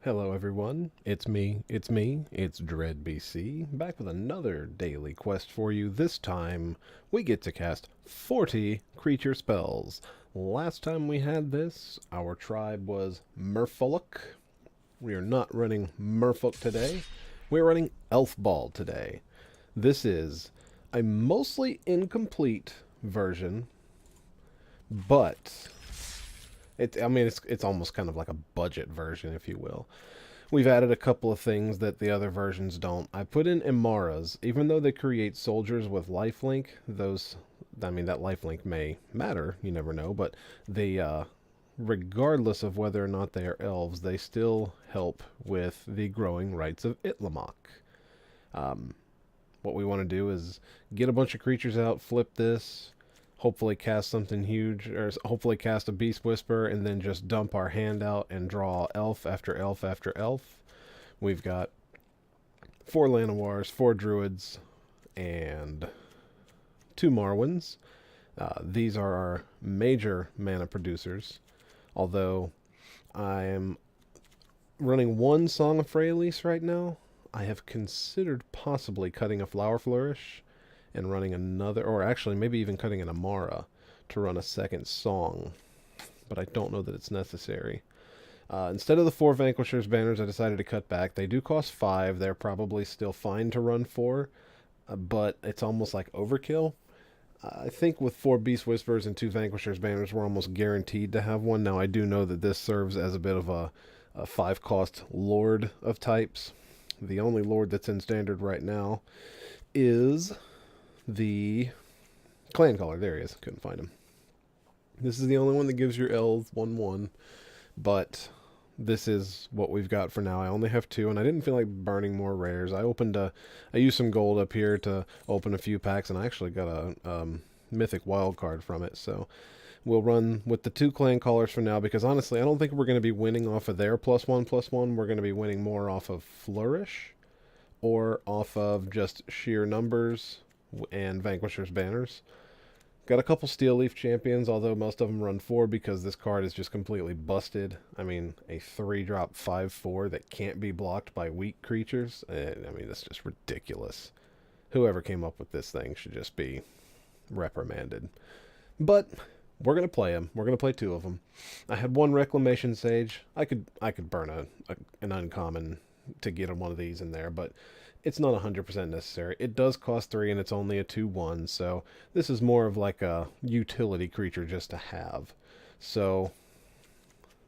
Hello everyone, it's it's DreadBC, back with another daily quest for you. This time, we get to cast 40 creature spells. Last time we had this, our tribe was Merfolk. We are not running Merfolk today, we're running Elfball today. This is a mostly incomplete version, but it's almost kind of like a budget version, if you will. We've added a couple of things that the other versions don't. I put in Emmaras, even though they create soldiers with lifelink. That lifelink may matter, you never know, but regardless of whether or not they are elves, they still help with the growing rights of Itlimoc. What we want to do is get a bunch of creatures out, flip this, hopefully cast something huge, or hopefully cast a Beast Whisperer, and then just dump our hand out and draw elf after elf after elf. We've got 4 Llanowars, 4 Druids, and 2 Marwyns. These are our major mana producers, although I am running 1 Song of Freyalise right now. I have considered possibly cutting a Flourish and running another, or actually maybe even cutting an Emmara to run a second song, but I don't know that it's necessary. Instead of the 4 Vanquishers banners, I decided to cut back. They do cost 5. They're probably still fine to run 4, but it's almost like overkill. I think with 4 Beast Whisperers and 2 Vanquishers banners, we're almost guaranteed to have one. Now, I do know that this serves as a bit of a 5-cost Lord of types. The only Lord that's in Standard right now is the Clancaller. There he is. Couldn't find him. This is the only one that gives your elves 1/1, but this is what we've got for now. I only have 2, and I didn't feel like burning more rares. I used some gold up here to open a few packs, and I actually got a mythic wild card from it, so we'll run with the 2 Clancallers for now, because honestly, I don't think we're going to be winning off of their +1/+1. We're going to be winning more off of Flourish, or off of just sheer numbers and Vanquisher's banners. Got a couple Steel Leaf champions, although most of them run 4 because this card is just completely busted. I mean, a 3-drop 5/4 that can't be blocked by weak creatures. That's just ridiculous. Whoever came up with this thing should just be reprimanded. But we're going to play them. We're going to play 2 of them. I had 1 Reclamation Sage. I could burn an uncommon to get one of these in there, but it's not 100% necessary. It does cost 3, and it's only a 2/1, so this is more of like a utility creature just to have. So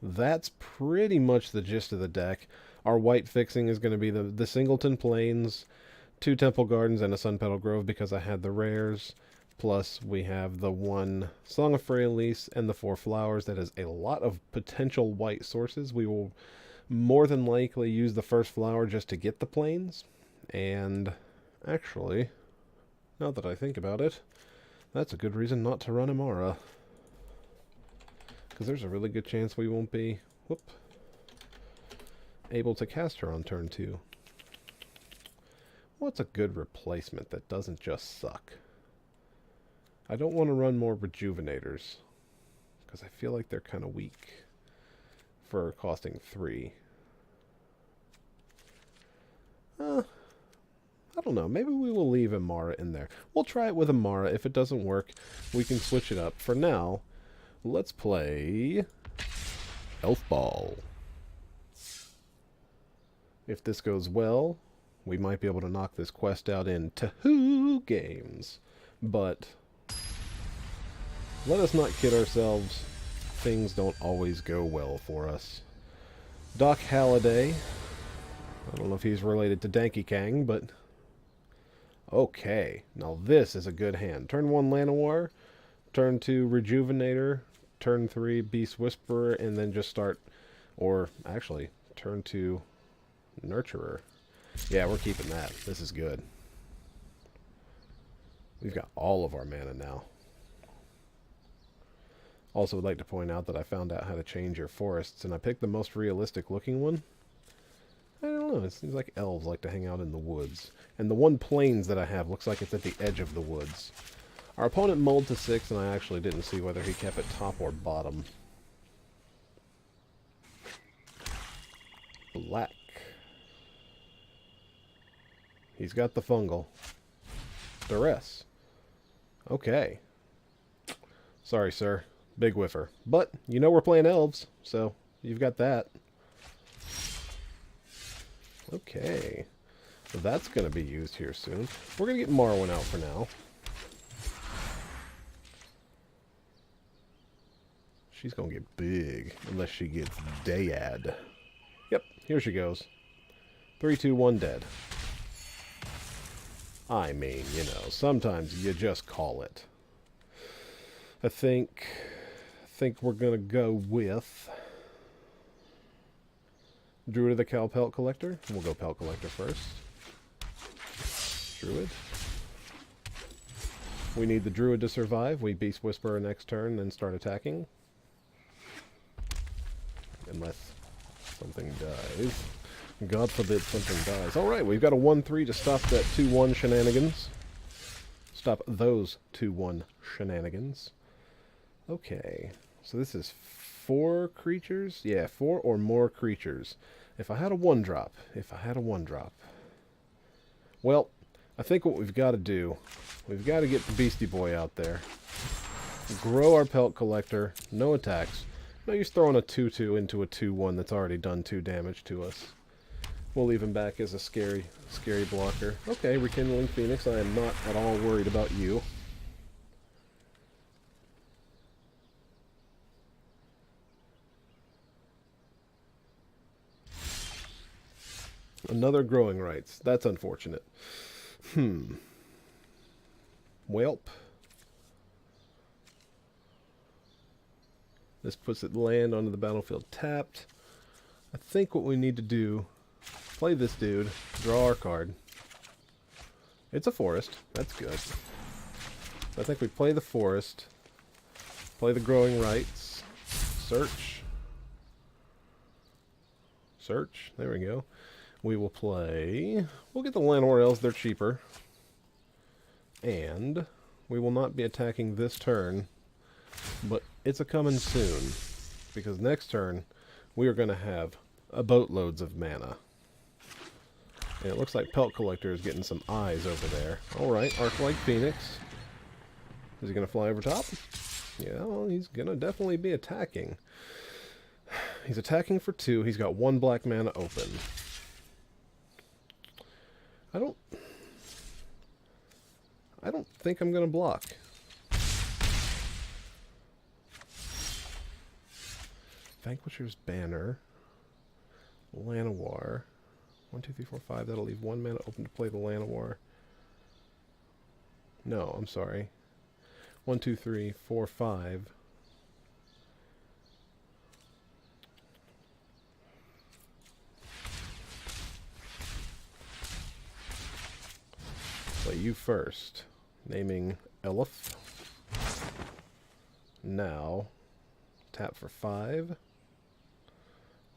that's pretty much the gist of the deck. Our white fixing is going to be the Singleton Plains, 2 Temple Gardens, and a Sunpetal Grove because I had the rares. Plus, we have the 1 Song of Freyalise and the 4 flowers. That is a lot of potential white sources. We will more than likely use the first flower just to get the plains. And actually, now that I think about it, that's a good reason not to run Emmara, because there's a really good chance we won't be able to cast her on turn 2. What's a good replacement that doesn't just suck? I don't want to run more Rejuvenators, because I feel like they're kind of weak for costing 3. I don't know. Maybe we will leave Emmara in there. We'll try it with Emmara. If it doesn't work, we can switch it up. For now, let's play Elfball. If this goes well, we might be able to knock this quest out in 2 games. But let us not kid ourselves. Things don't always go well for us. Doc Halliday. I don't know if he's related to Danky Kang, but okay, now this is a good hand. Turn 1 Llanowar, turn 2 Rejuvenator, turn 3 Beast Whisperer, and then just start, or actually, turn 2 Nurturer. Yeah, we're keeping that. This is good. We've got all of our mana now. Also would like to point out that I found out how to change your forests, and I picked the most realistic looking one. I don't know, it seems like elves like to hang out in the woods. And the 1 plains that I have looks like it's at the edge of the woods. Our opponent mulled to 6, and I actually didn't see whether he kept it top or bottom. Black. He's got the fungal. Duress. Okay. Sorry, sir. Big whiffer. But, you know we're playing elves, so you've got that. Okay. So that's going to be used here soon. We're going to get Marwyn out for now. She's going to get big, unless she gets Dayad. Yep, here she goes. 3, 2, 1, dead. I mean, you know, sometimes you just call it. I think we're going to go with Druid of the Cowl, Pelt Collector. We'll go Pelt Collector first. Druid. We need the Druid to survive. We Beast Whisperer next turn, then start attacking. Unless something dies. God forbid something dies. Alright, we've got a 1-3 to stop that 2-1 shenanigans. Stop those 2-1 shenanigans. Okay, so this is 4 creatures? Yeah, 4 or more creatures. If I had a 1-drop. Well, I think what we've got to do, we've got to get the Beastie Boy out there. Grow our Pelt Collector. No attacks. No use throwing a 2-2 into a 2-1 that's already done 2 damage to us. We'll leave him back as a scary blocker. Okay, Rekindling Phoenix. I am not at all worried about you. Another Growing Rites. That's unfortunate. Welp. This puts it land onto the battlefield tapped. I think what we need to do, play this dude, draw our card. It's a forest. That's good. I think we play the forest, play the Growing Rites, search. Search. There we go. We will play... We'll get the Llanowar Elves. They're cheaper. And we will not be attacking this turn, but it's a-coming soon. Because next turn, we are going to have boatloads of mana. And it looks like Pelt Collector is getting some eyes over there. Alright, Arc-like Phoenix. Is he going to fly over top? Yeah, well, he's going to definitely be attacking. He's attacking for 2. He's got 1 black mana open. I don't think I'm going to block. Vanquisher's Banner. Llanowar. 1, 2, 3, 4, 5. That'll leave 1 mana open to play the Llanowar. No, I'm sorry. 1, 2, 3, 4, 5. Play you first. Naming Elf. Now, tap for 5.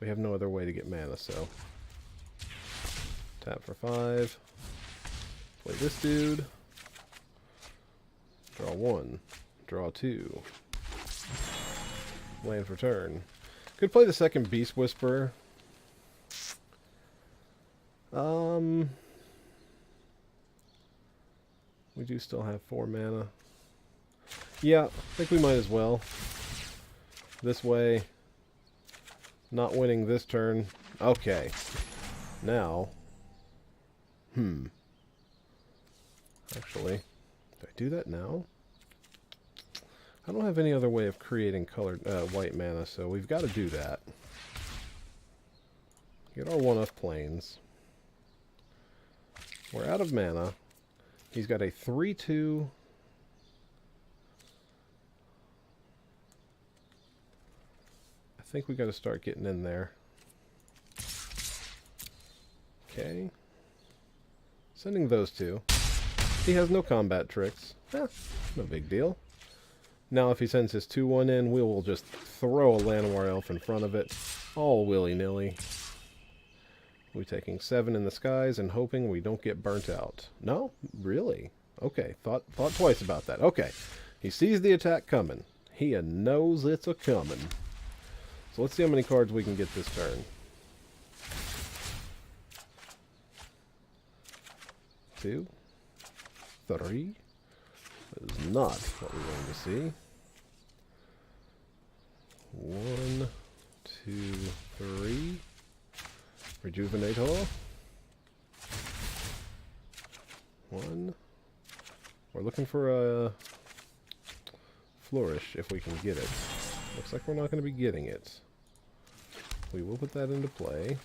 We have no other way to get mana, so... Tap for 5. Play this dude. Draw 1. Draw 2. Land for turn. Could play the second Beast Whisperer. We do still have 4 mana. Yeah, I think we might as well. This way, not winning this turn. Okay. Now, actually, do I do that now? I don't have any other way of creating colored white mana, so we've got to do that. Get our 1-off plains. We're out of mana. He's got a 3-2. I think we got to start getting in there. Okay. Sending those 2. He has no combat tricks. No big deal. Now if he sends his 2-1 in, we will just throw a Llanowar Elf in front of it. All willy-nilly. We're taking 7 in the skies and hoping we don't get burnt out. No? Really? Okay. Thought twice about that. Okay. He sees the attack coming. He knows it's a-coming. So let's see how many cards we can get this turn. 2, 3. That is not what we wanted to see. 1, 2, 3. Rejuvenator. 1. We're looking for a Flourish if we can get it. Looks like we're not going to be getting it. We will put that into play.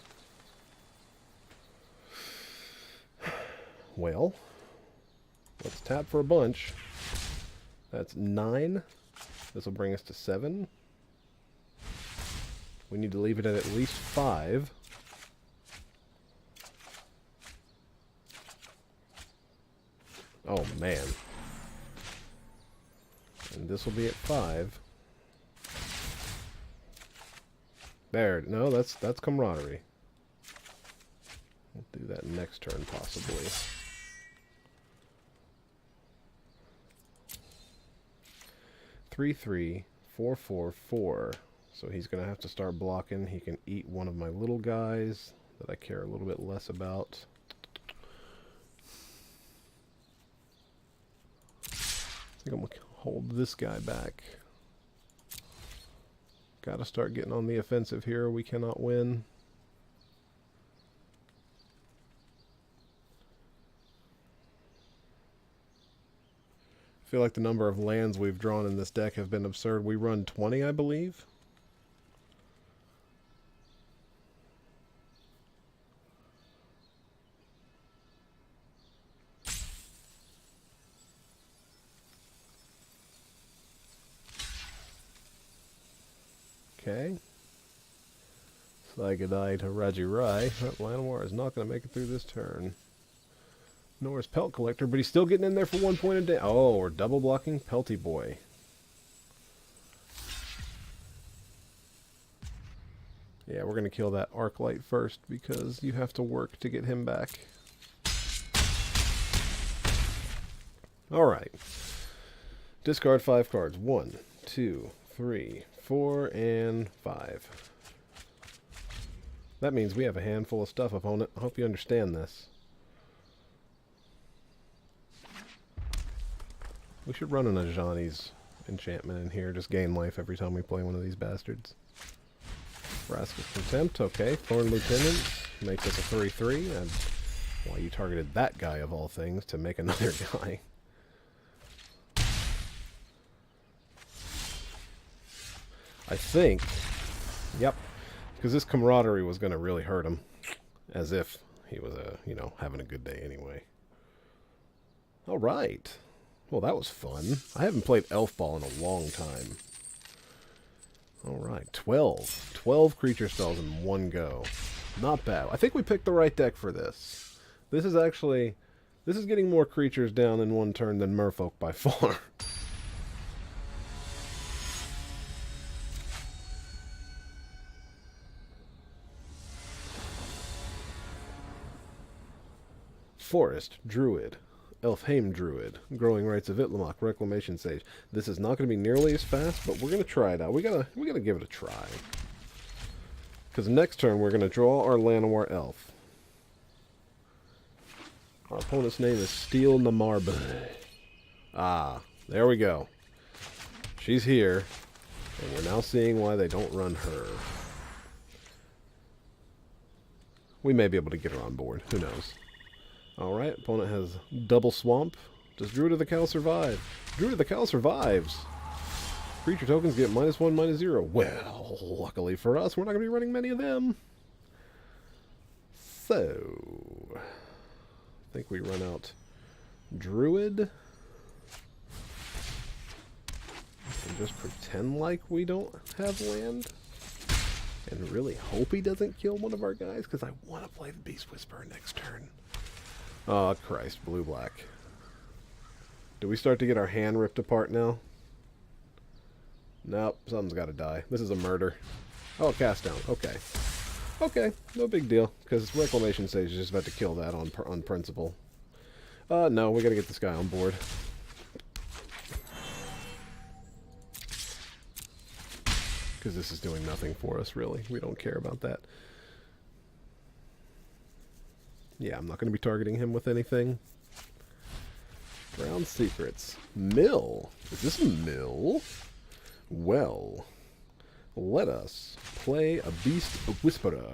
Well, let's tap for a bunch. That's 9. This will bring us to 7. We need to leave it at least 5. Oh, man. And this will be at 5. There. No, that's Camaraderie. We'll do that next turn, possibly. Three, 3, 4, 4, 4. So he's going to have to start blocking. He can eat one of my little guys that I care a little bit less about. I think I'm going to hold this guy back. Got to start getting on the offensive here. We cannot win. I feel like the number of lands we've drawn in this deck have been absurd. We run 20, I believe. Okay. Say goodbye to Rajirai. Llanowar is not going to make it through this turn. Nor is Pelt Collector, but he's still getting in there for 1 point a day. Oh, we're double blocking Pelty Boy. Yeah, we're going to kill that Arclight first because you have to work to get him back. Alright. Discard 5 cards. 1, 2, 3, 4, and 5. That means we have a handful of stuff, opponent. I hope you understand this. We should run an Ajani's enchantment in here. Just gain life every time we play one of these bastards. Rascal's Contempt. Okay. Thorn Lieutenant. Makes us a 3/3. And why you targeted that guy of all things to make another guy. I think. Yep. Because this Camaraderie was going to really hurt him. As if he was, having a good day anyway. Alright. Well, that was fun. I haven't played Elfball in a long time. Alright, 12. 12 creature spells in one go. Not bad. I think we picked the right deck for this. This is getting more creatures down in one turn than Merfolk by far. Forest Druid. Elfhame Druid, Growing Rites of Itlimoc, Reclamation Sage. This is not going to be nearly as fast, but we're going to try it out. We gotta give it a try. Because next turn we're going to draw our Llanowar Elf. Our opponent's name is Steel Namarb. Ah, there we go. She's here, and we're now seeing why they don't run her. We may be able to get her on board. Who knows? Alright, opponent has double swamp. Does Druid of the Cowl survive? Druid of the Cowl survives! Creature tokens get -1, -0. Well, luckily for us, we're not going to be running many of them. So, I think we run out Druid. And just pretend like we don't have land. And really hope he doesn't kill one of our guys, because I want to play the Beast Whisperer next turn. Oh, Christ, blue-black. Do we start to get our hand ripped apart now? Nope, something's got to die. This is a murder. Oh, cast down. Okay. Okay, no big deal, because Reclamation Sage is just about to kill that on principle. No, we got to get this guy on board. Because this is doing nothing for us, really. We don't care about that. Yeah, I'm not going to be targeting him with anything. Ground secrets. Mill. Is this a mill? Well, let us play a Beast Whisperer.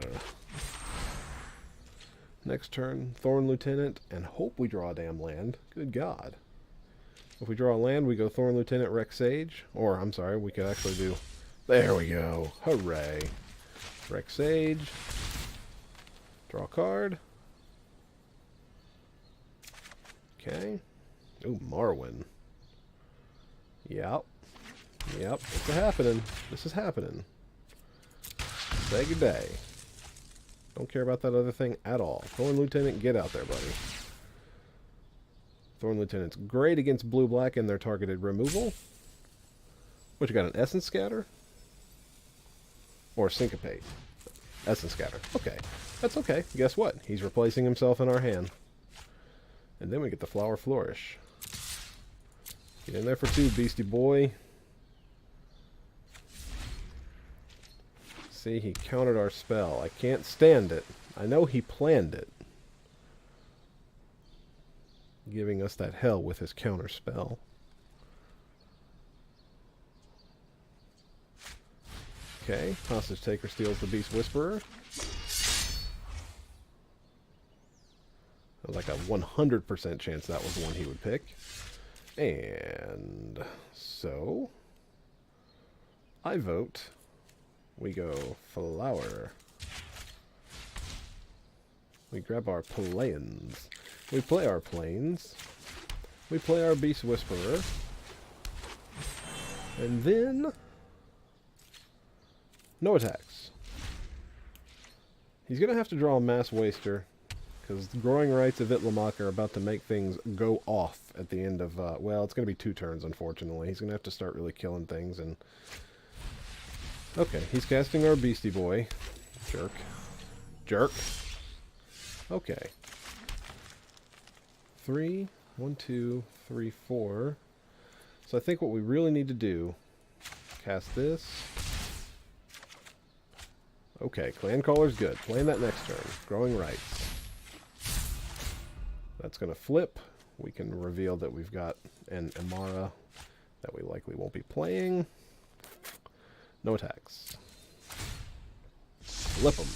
Next turn, Thorn Lieutenant, and hope we draw a damn land. Good God. If we draw a land, we go Thorn Lieutenant, Rex Sage. Or, I'm sorry, we could actually do... There we go. Hooray. Rex Sage. Draw a card. Okay. Ooh, Marwyn. Yep. Yep, it's happening. This is happening. Say good day. Don't care about that other thing at all. Thorn Lieutenant, get out there, buddy. Thorn Lieutenant's great against blue-black and their targeted removal. What, you got an Essence Scatter? Or Syncopate? Essence Scatter. Okay. That's okay. Guess what? He's replacing himself in our hand. And then we get the Flower Flourish. Get in there for 2, Beastie Boy. See, he countered our spell. I can't stand it. I know he planned it. Giving us that hell with his counter spell. Okay, Hostage Taker steals the Beast Whisperer. That was like a 100% chance that was the one he would pick. And so I vote we go Flower. We grab our plains. We play our plains. We play our Beast Whisperer. And then no attacks. He's going to have to draw a Mass Waster, because the Growing Rites of Itlimoc are about to make things go off at the end of, well, it's going to be 2 turns, unfortunately. He's going to have to start really killing things, and... Okay, he's casting our Beastie Boy. Jerk. Jerk. Okay. 3, 1, 2, 3, 4. So I think what we really need to do, cast this. Okay, Clancaller's good. Playing that next turn. Growing Rites. That's going to flip. We can reveal that we've got an Emmara that we likely won't be playing. No attacks. Flip them.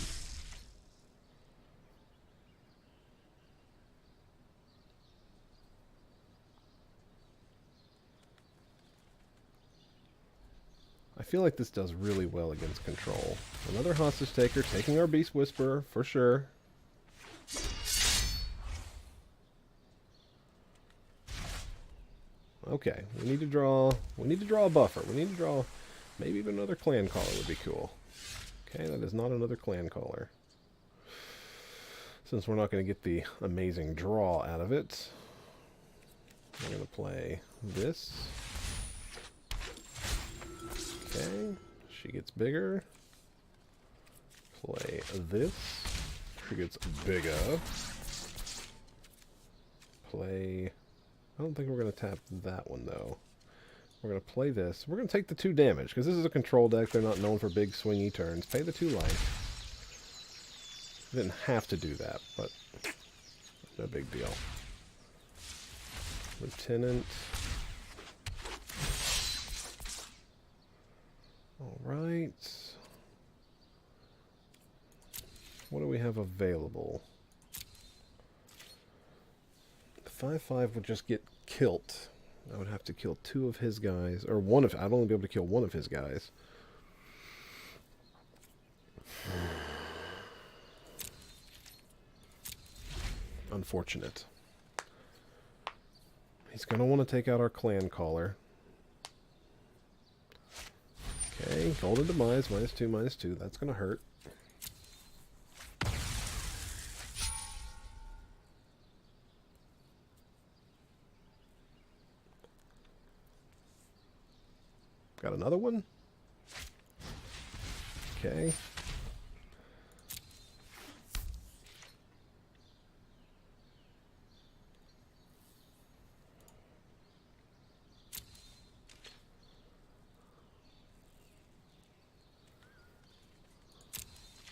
I feel like this does really well against control. Another Hostage Taker, taking our Beast Whisperer, for sure. Okay, we need to draw a buffer. We need to draw maybe even another Clancaller would be cool. Okay, that is not another Clancaller. Since we're not going to get the amazing draw out of it, we're going to play this. Okay, she gets bigger. Play this. She gets bigger. Play... I don't think we're going to tap that one, though. We're going to play this. We're going to take the 2 damage, because this is a control deck. They're not known for big swingy turns. Pay the 2 life. Didn't have to do that, but no big deal. Lieutenant. Alright. What do we have available? The 5/5 would just get killed. I would have to kill 2 of his guys, or one of... I'd only be able to kill 1 of his guys. Unfortunate. He's going to want to take out our Clancaller. Okay, Golden Demise, -2, -2. That's going to hurt. Got another one? Okay.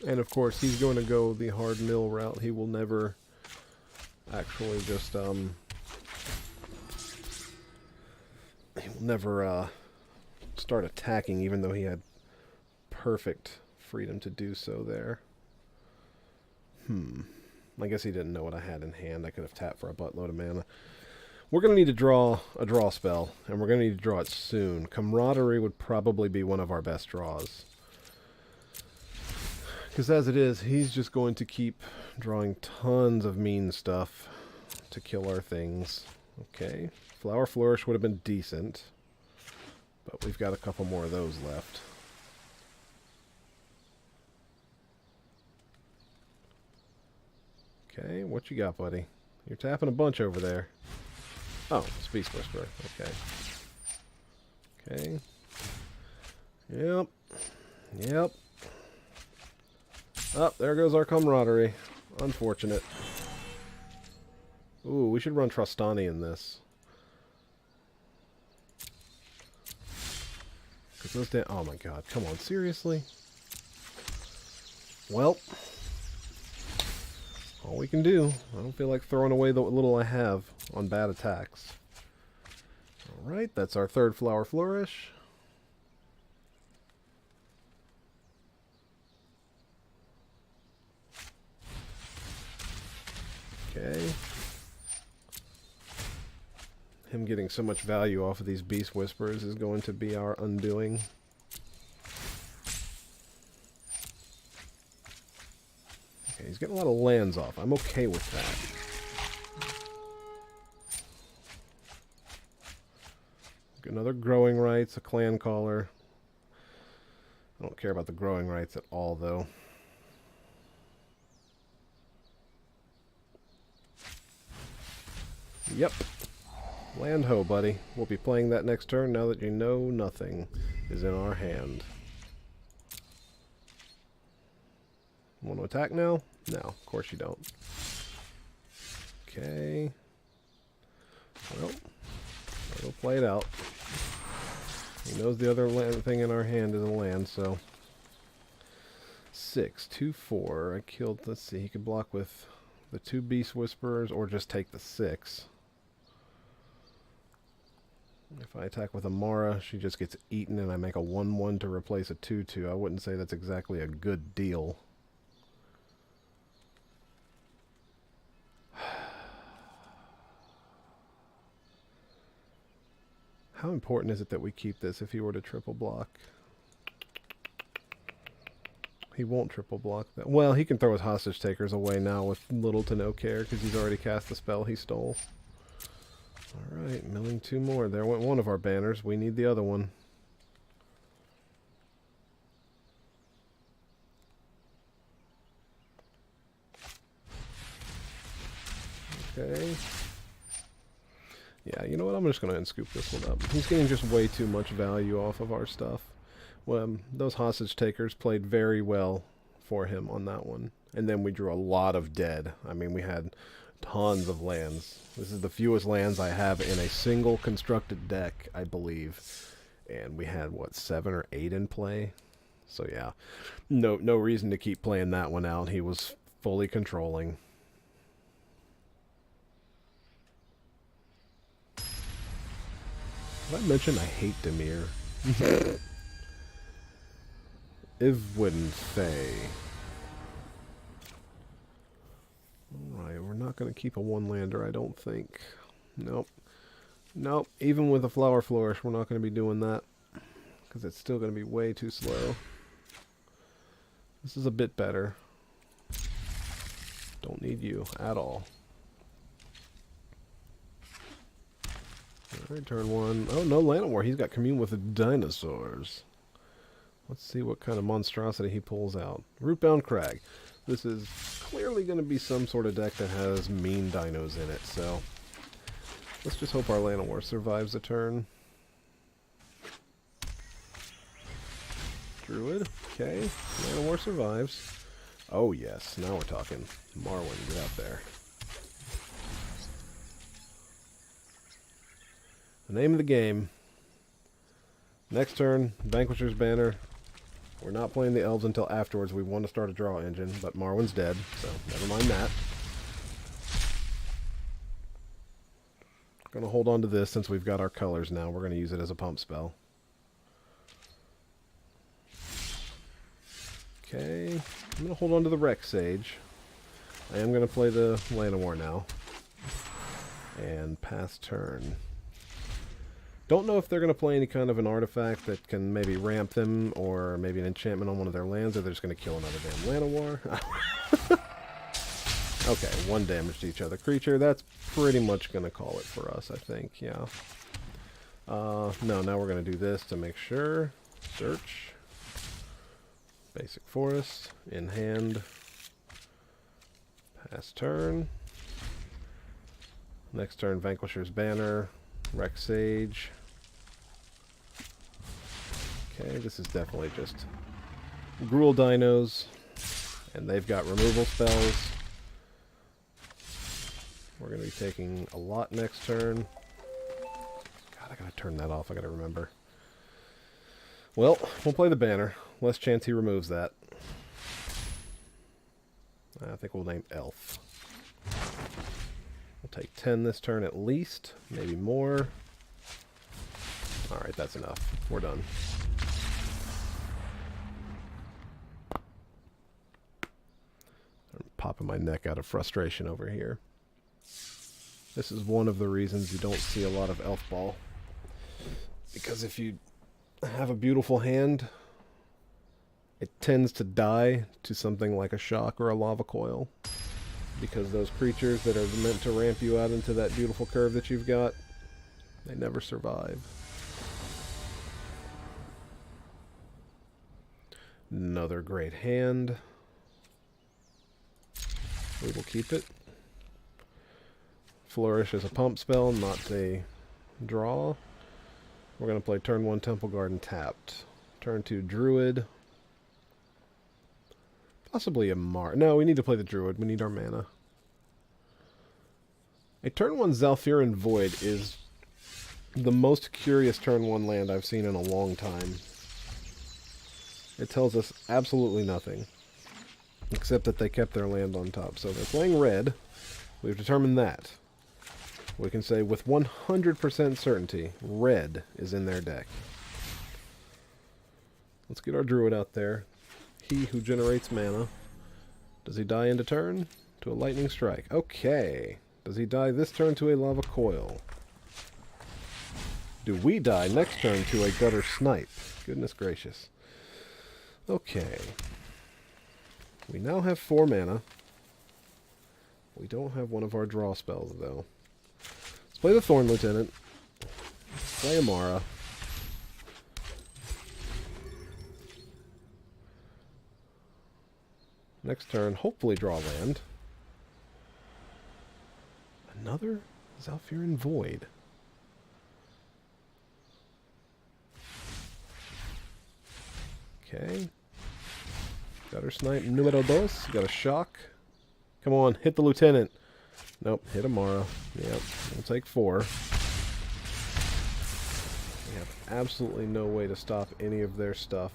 And of course, he's going to go the hard mill route. He will never actually just never start attacking, even though he had perfect freedom to do so there. I guess he didn't know what I had in hand. I could have tapped for a buttload of mana. We're going to need to draw a draw spell, and we're going to need to draw it soon. Camaraderie would probably be one of our best draws. Because as it is, he's just going to keep drawing tons of mean stuff to kill our things. Okay, Flourish would have been decent, but we've got a couple more of those left. Okay, what you got, buddy? You're tapping a bunch over there. Oh, it's Beast Whisperer. Okay. Okay. Yep. Yep. Oh, there goes our Camaraderie. Unfortunate. Ooh, we should run Trostani in this. Cause those oh my god, come on, seriously? Well, all we can do. I don't feel like throwing away the little I have on bad attacks. Alright, that's our third Flourish. Okay. Him getting so much value off of these Beast Whisperers is going to be our undoing. Okay, he's getting a lot of lands off. I'm okay with that. Another Growing Rites, a Clancaller. I don't care about the Growing Rites at all, though. Yep. Land ho, buddy. We'll be playing that next turn now that you know nothing is in our hand. Want to attack now? No, of course you don't. Okay. Well, we'll play it out. He knows the other land thing in our hand is a land, so 6, 2, 4. I killed, let's see, he could block with the 2 Beast Whisperers or just take the 6. If I attack with Emmara, she just gets eaten and I make a 1/1 to replace a 2/2. I wouldn't say that's exactly a good deal. How important is it that we keep this if he were to triple block? He won't triple block that. Well, he can throw his hostage takers away now with little to no care because he's already cast the spell he stole. Alright, milling 2 more. There went one of our banners. We need the other one. Okay. Yeah, you know what? I'm just going to unscoop this one up. He's getting just way too much value off of our stuff. Well, those hostage takers played very well for him on that one. And then we drew a lot of dead. I mean, we had tons of lands. This is the fewest lands I have in a single constructed deck, I believe. And we had, what, 7 or 8 in play? So yeah, no reason to keep playing that one out. He was fully controlling. Did I mention I hate Dimir? Ivwin Fae. Alright, we're not going to keep a 1-lander, I don't think. Nope. Nope, even with a Flourish, we're not going to be doing that. Because it's still going to be way too slow. This is a bit better. Don't need you at all. Alright, turn 1. Oh, no Llanowar. He's got Commune with the Dinosaurs. Let's see what kind of monstrosity he pulls out. Rootbound Crag. This is clearly going to be some sort of deck that has mean dinos in it, so let's just hope our Llanowar survives a turn. Druid. Okay. Llanowar survives. Oh, yes. Now we're talking. Marwyn, get out there. The name of the game. Next turn, Vanquisher's banner. We're not playing the elves until afterwards. We want to start a draw engine, but Marwyn's dead, so never mind that. Going to hold on to this since we've got our colors now. We're going to use it as a pump spell. Okay, I'm going to hold on to the Rec Sage. I am going to play the Llanowar now. And pass turn. Don't know if they're going to play any kind of an artifact that can maybe ramp them, or maybe an enchantment on one of their lands, or they're just going to kill another damn Llanowar. Okay, 1 damage to each other creature. That's pretty much going to call it for us, I think, yeah. No, now we're going to do this to make sure. Search. Basic Forest. In hand. Pass turn. Next turn, Vanquisher's Banner. Rec Sage. Okay, this is definitely just Gruul Dinos. And they've got removal spells. We're going to be taking a lot next turn. God, I gotta turn that off. I gotta remember. Well, we'll play the banner. Less chance he removes that. I think we'll name Elf. We'll take 10 this turn at least. Maybe more. Alright, that's enough. We're done. I'm popping my neck out of frustration over here. This is one of the reasons you don't see a lot of Elfball. Because if you have a beautiful hand, it tends to die to something like a shock or a lava coil. Because those creatures that are meant to ramp you out into that beautiful curve that you've got, they never survive. Another great hand. We will keep it. Flourish is a pump spell, not a draw. We're going to play turn 1 Temple Garden tapped. Turn 2 Druid. Possibly a No, we need to play the Druid. We need our mana. A turn 1 Zhalfirin Void is the most curious turn 1 land I've seen in a long time. It tells us absolutely nothing. Except that they kept their land on top. So they're playing red. We've determined that. We can say with 100% certainty, red is in their deck. Let's get our Druid out there. He who generates mana. Does he die into turn? To a lightning strike. Okay. Does he die this turn to a lava coil? Do we die next turn to a gutter snipe? Goodness gracious. Okay. We now have 4 mana. We don't have one of our draw spells, though. Let's play the Thorn Lieutenant. Play Emmara. Next turn, hopefully draw land. Another Zhalfirin Void. Okay. Gutter Snipe numero dos. Got a shock. Come on, hit the Lieutenant. Nope, hit Emmara. Yep, we'll take 4. We have absolutely no way to stop any of their stuff.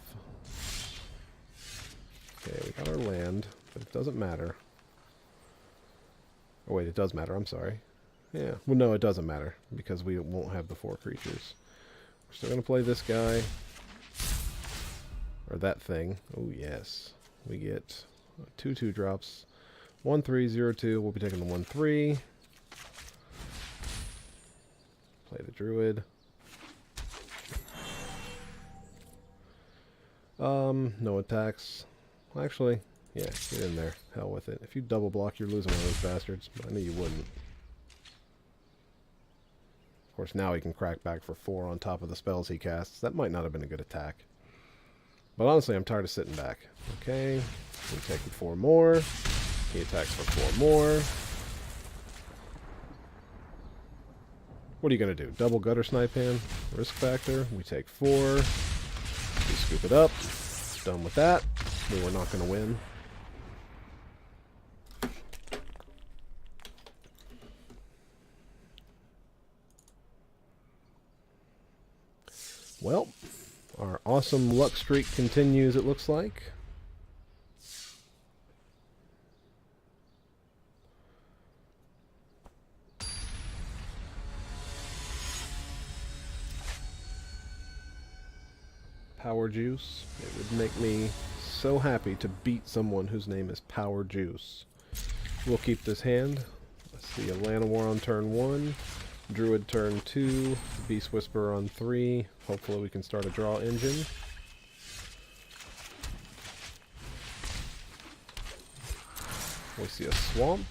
Okay, we got our land, but it doesn't matter. Oh wait, it does matter, I'm sorry. Yeah, well no, it doesn't matter, because we won't have the 4 creatures. We're still going to play this guy. Or that thing. Oh yes. We get 2/2 drops. 1/3/0/2. We'll be taking the 1/3. Play the Druid. No attacks. Well, actually, yeah, get in there. Hell with it. If you double block, you're losing one of those bastards. But I knew you wouldn't. Of course, now he can crack back for 4 on top of the spells he casts. That might not have been a good attack. But honestly, I'm tired of sitting back. Okay, we take 4 more. He attacks for 4 more. What are you going to do? Double Gutter Snipe him? Risk factor. We take 4. We scoop it up. Done with that. We were not going to win. Well, our awesome luck streak continues, it looks like. Power Juice. It would make me so happy to beat someone whose name is Power Juice. We'll keep this hand. Let's see, a Llanowar on turn 1, Druid turn 2, Beast Whisperer on 3. Hopefully we can start a draw engine. We see a Swamp.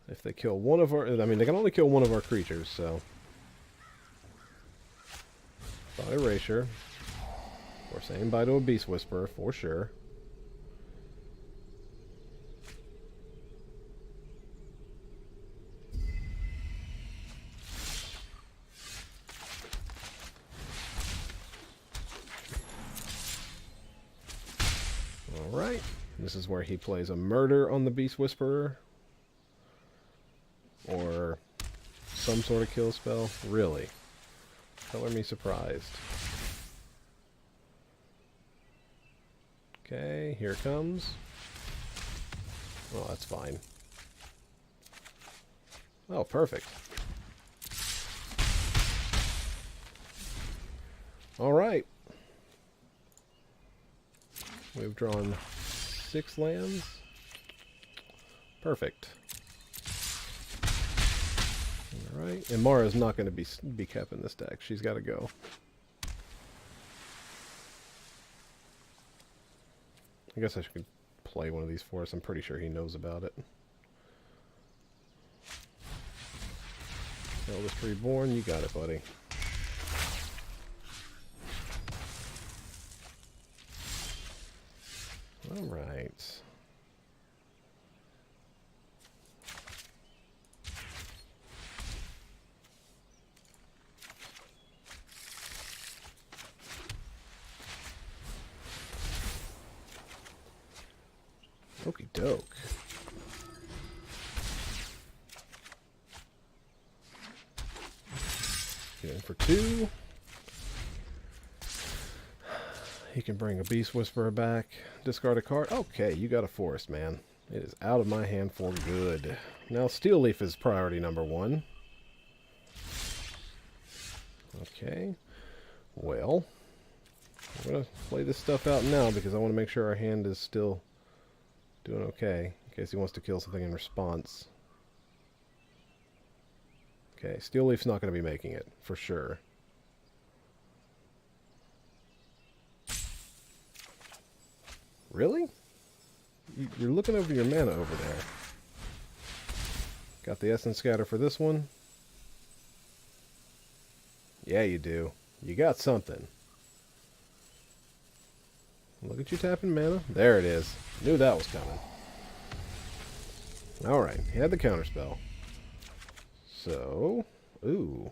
If they kill one of our... I mean, they can only kill one of our creatures, so... Bye, Erasure. We're saying bye to a Beast Whisperer, for sure. Alright. This is where he plays a Murder on the Beast Whisperer. Or some sort of kill spell. Really? Color me surprised. Okay, here it comes. Oh, that's fine. Oh, perfect. Alright. We've drawn 6 lands. Perfect. Alright, Emmara is not going to be kept in this deck. She's got to go. I guess I should play one of these for us. I'm pretty sure he knows about it. Eldest Reborn, you got it, buddy. Alright. Okie doke. Get in for 2. He can bring a Beast Whisperer back. Discard a card. Okay, you got a Forest, man. It is out of my hand for good. Now Steel Leaf is priority number 1. Okay. Well, I'm going to play this stuff out now because I want to make sure our hand is still doing okay, in case he wants to kill something in response. Okay, Steel Leaf's not going to be making it, for sure. Really? You're looking over your mana over there. Got the Essence Scatter for this one. Yeah, you do. You got something. Look at you tapping mana. There it is. Knew that was coming. Alright, he had the counterspell. So, ooh.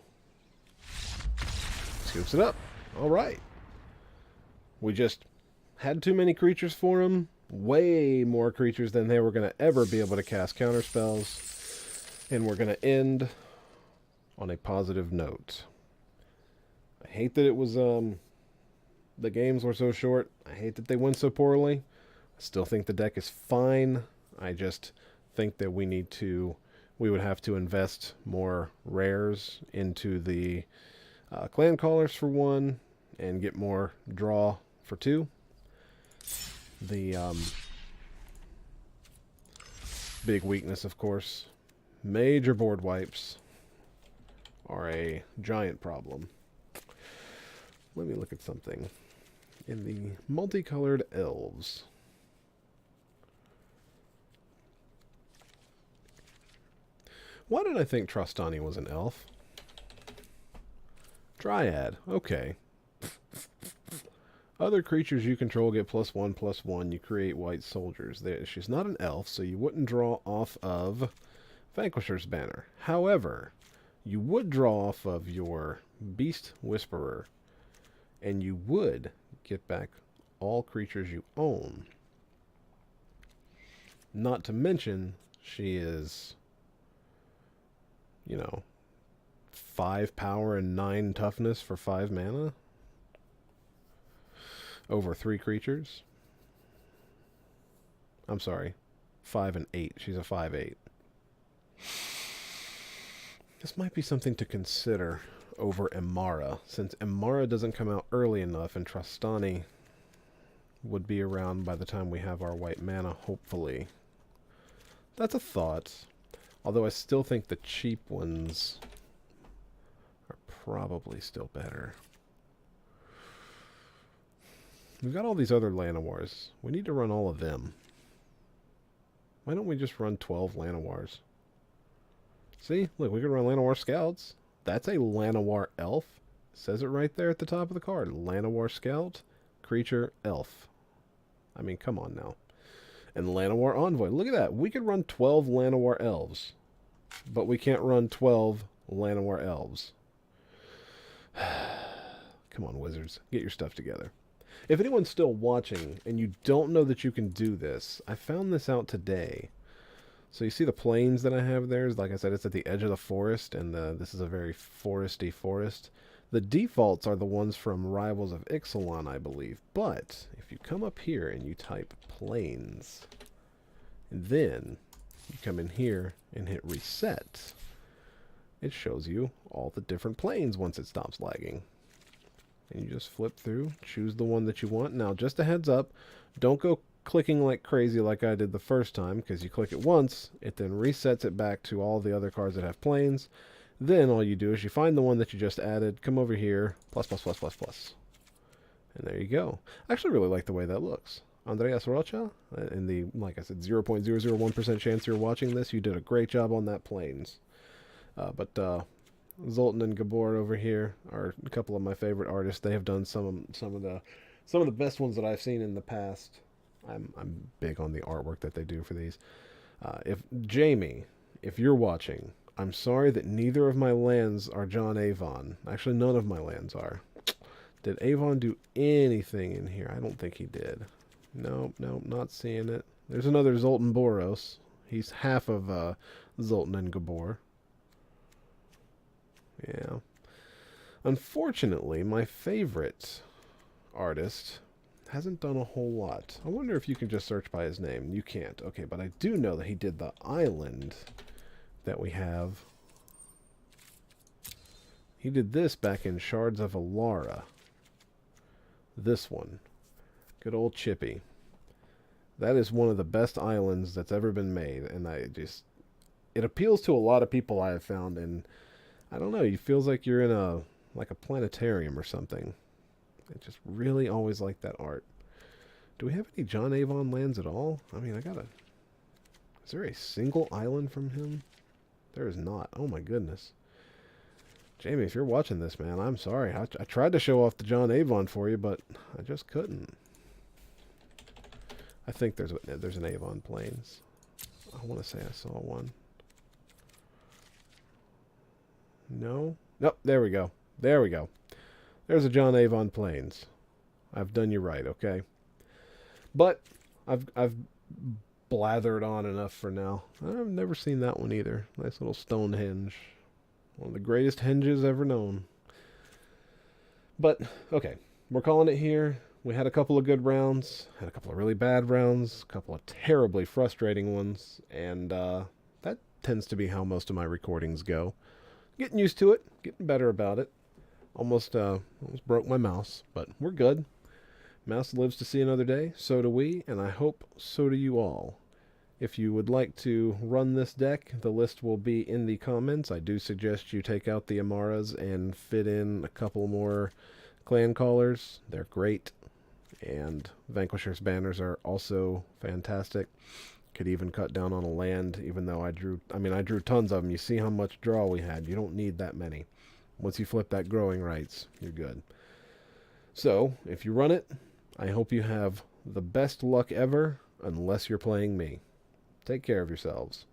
Scoops it up. Alright. We just had too many creatures for him. Way more creatures than they were going to ever be able to cast counterspells. And we're going to end on a positive note. I hate that it was, the games were so short. I hate that they went so poorly. I still think the deck is fine. I just think that we would have to invest more rares into the clan callers for 1 and get more draw for 2. The big weakness, of course, major board wipes are a giant problem. Let me look at something. In the multicolored elves, why did I think Trostani was an elf? Dryad, okay. Other creatures you control get +1/+1. You create white soldiers. She's not an elf, so you wouldn't draw off of Vanquisher's banner. However, you would draw off of your Beast Whisperer, and you would get back all creatures you own. Not to mention, she is, 5 power and 9 toughness for 5 mana. Over 3 creatures. I'm sorry. 5 and 8. She's a 5/8. This might be something to consider over Emmara, since Emmara doesn't come out early enough, and Trostani would be around by the time we have our white mana, hopefully. That's a thought. Although I still think the cheap ones are probably still better. We've got all these other Llanowars. We need to run all of them. Why don't we just run 12 Llanowars? See? Look, we could run Llanowar Scouts. That's a Llanowar Elf. Says it right there at the top of the card. Llanowar Scout, creature, elf. I mean, come on now. And Llanowar Envoy. Look at that. We could run 12 Llanowar Elves. But we can't run 12 Llanowar Elves. Come on, Wizards. Get your stuff together. If anyone's still watching and you don't know that you can do this, I found this out today. So you see the plains that I have there? Like I said, it's at the edge of the forest, and this is a very foresty forest. The defaults are the ones from Rivals of Ixalan, I believe. But if you come up here and you type plains, and then you come in here and hit reset, it shows you all the different plains once it stops lagging. And you just flip through, choose the one that you want. Now, just a heads up, don't go clicking like crazy like I did the first time, because you click it once, it then resets it back to all the other cards that have planes. Then all you do is you find the one that you just added, come over here, plus, plus, plus, plus, plus. And there you go. I actually really like the way that looks. Andreas Rocha, in the, like I said, 0.001% chance you're watching this, you did a great job on that planes. But Zoltan and Gabor over here are a couple of my favorite artists. They have done some of the best ones that I've seen in the past. I'm big on the artwork that they do for these. If Jamie, if you're watching, I'm sorry that neither of my lands are John Avon. Actually, none of my lands are. Did Avon do anything in here? I don't think he did. Nope, not seeing it. There's another Zoltan Boros. He's half of Zoltan and Gabor. Yeah. Unfortunately, my favorite artist hasn't done a whole lot. I wonder if you can just search by his name. You can't. Okay, but I do know that he did the island that we have. He did this back in Shards of Alara. This one. Good old Chippy. That is one of the best islands that's ever been made, and it appeals to a lot of people I have found, and I don't know, it feels like you're in a planetarium or something. I just really always like that art. Do we have any John Avon lands at all? I mean, is there a single island from him? There is not. Oh my goodness. Jamie, if you're watching this, man, I'm sorry. I tried to show off the John Avon for you, but I just couldn't. I think there's an Avon Plains. I want to say I saw one. No? Nope, there we go. There we go. There's a John Avon Plains. I've done you right, okay? But I've blathered on enough for now. I've never seen that one either. Nice little Stonehenge. One of the greatest henges ever known. But, okay. We're calling it here. We had a couple of good rounds. Had a couple of really bad rounds. A couple of terribly frustrating ones. And that tends to be how most of my recordings go. Getting used to it. Getting better about it. Almost broke my mouse. But we're good. Mouse lives to see another day. So do we. And I hope so do you all. If you would like to run this deck, the list will be in the comments. I do suggest you take out the Emmaras and fit in a couple more Clancallers. They're great. And Vanquisher's banners are also fantastic. Could even cut down on a land, even though I drew tons of them. You see how much draw we had. You don't need that many. Once you flip that Growing Rites, you're good. So, if you run it, I hope you have the best luck ever, unless you're playing me. Take care of yourselves.